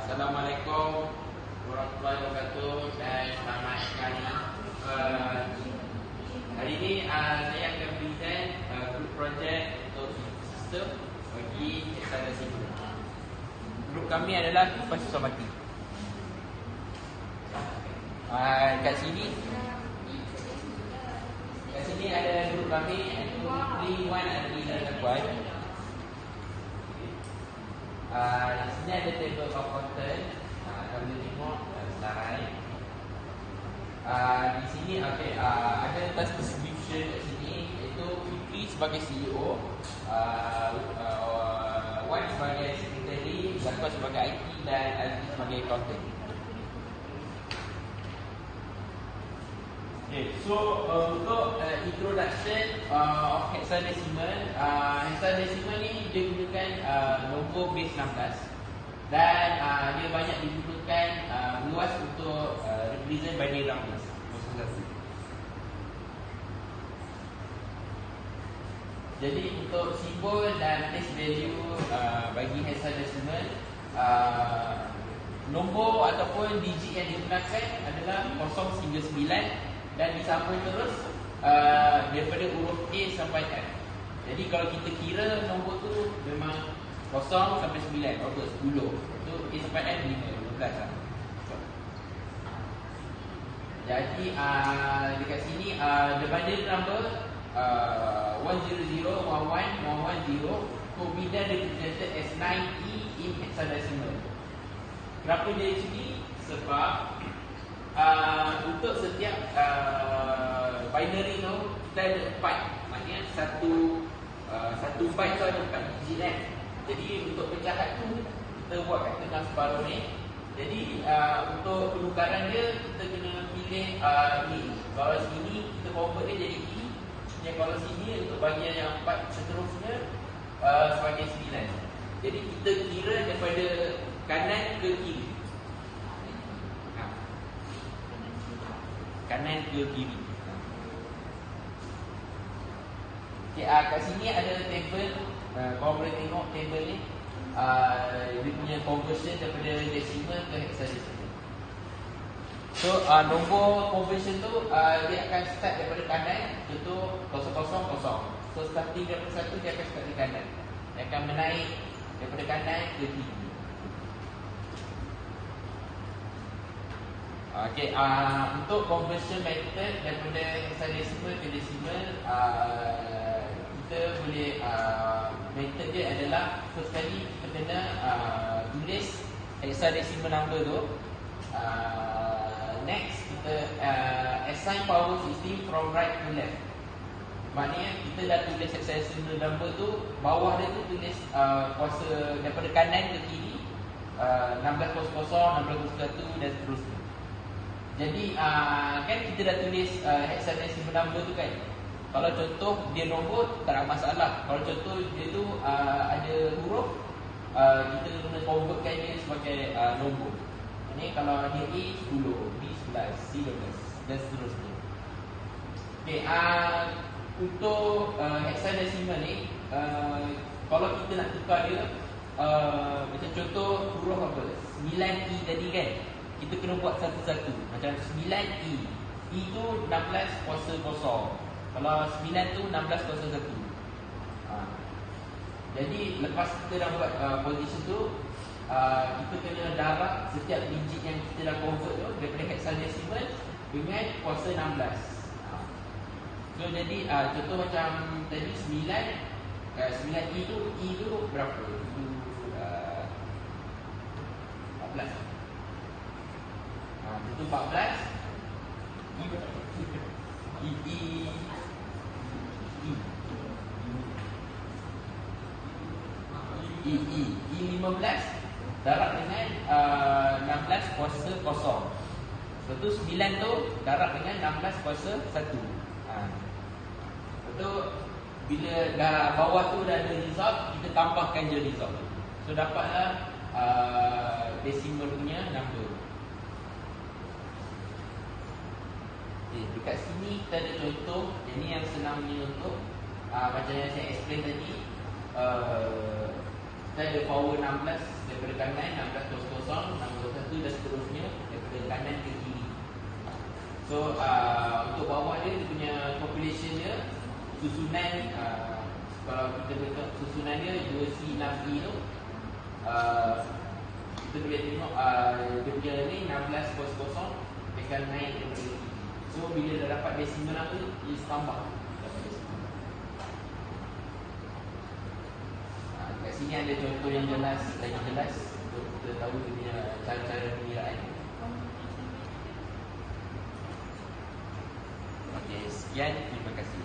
Assalamualaikum warahmatullahi wabarakatuh dan selamat sekali. Hari ini saya akan present group project untuk sistem bagi hexadecimal. Grup kami adalah kipas susah mati. Kat sini ada grup kami, iaitu 3, 1 dan 3 dan kuat. Di sini ada table of content. Kalau boleh tengok slide. Di sini ada task distribution kat sini, iaitu Fikri sebagai CEO, Wan sebagai secretary, Zakwa sebagai IT dan Azli sebagai accountant. So untuk introduction of hexadecimal, hexadecimal ni dia gunakan nombor base 16 dan dia banyak digunakan luas untuk represent binary numbers. Jadi untuk simbol dan place value bagi hexadecimal, nombor ataupun digit yang digunakan adalah 0 hingga 9 dan disambung terus daripada huruf A sampai F. Jadi kalau kita kira nombor tu memang 0 sampai 9 atau 10. Tu A sampai F 5, 12 lah. Jadi dekat sini the binary number 100, 11, 110 could be then represented as 9E in hexadecimal. Kenapa dia sini? Sebab untuk setiap binary tu kita ada 4. Maknanya satu byte tu ada 4 digit kan. Jadi untuk pecahan tu kita buat kat tengah separuh ni. Jadi untuk penukaran dia kita kena pilih ni. Kalau sini kita convert dia jadi E. Yang kalau sini untuk bahagian yang 4 seterusnya sebagai 9. Jadi kita kira daripada kanan ke kiri. Kanan ke kiri. Kat sini ada table. Kalau boleh tengok table ni, dia punya conversion daripada decimal ke hexadecimal. So nombor conversion tu dia akan start daripada kanan. Contoh 000. So starting daripada 1 dia akan start di kanan. Dia akan menaik daripada kanan ke kiri. Untuk conversion method daripada hexadecimal ke decimal, kita boleh method dia adalah first kali kita kena tulis hexadecimal number tu. Next kita assign power system from right to left. Maknanya kita dah tulis hexadecimal number tu, bawah dia tu tulis kuasa daripada kanan ke kiri, 1600, 1601 dan seterusnya. Jadi kan kita dah tulis hexadecimal number tu kan. Kalau contoh dia nombor tak ada masalah. Kalau contoh dia tu ada huruf, kita kena convertkan dia sebagai nombor. Ini kalau dia A 10, B 11, C 12 dan seterusnya. Untuk hexadecimal ni, kalau kita nak tukar dia, macam contoh huruf apa? 9E tadi kan. Kita kena buat satu-satu. Macam 9E. E tu 16 kuasa 0. Kalau 9 tu 16 kuasa 1. Jadi lepas kita dah buat position tu, kita kena darab setiap digit yang kita dah convert tu daripada hexadecimal dengan kuasa 16. So jadi contoh macam tadi 9E tu, E tu berapa? Itu 14. Itu 14. E 15 darab dengan 16 kuasa 0. Lepas tu 9 tu darab dengan 16 kuasa 1. Lepas tu bila dah bawah tu dah ada result, kita tambahkan je result. So dapatlah decimal punya number. Dekat sini kita ada contoh. Ini yang senangnya untuk macam yang saya explain tadi. Kita ada power 16 daripada kanan, 16 kosong, So untuk bawah dia punya population dia, susunan kalau kita tengok susunan dia 2C6E tu, kita boleh tengok dia punya ni 16.0 akan naik daripada sini. So bila dah dapat desimal tu, dia tambah. Kat sini ada contoh yang jelas, lagi jelas untuk kita tahu dia punya cara-cara pengiraan. Okey, sekian, terima kasih.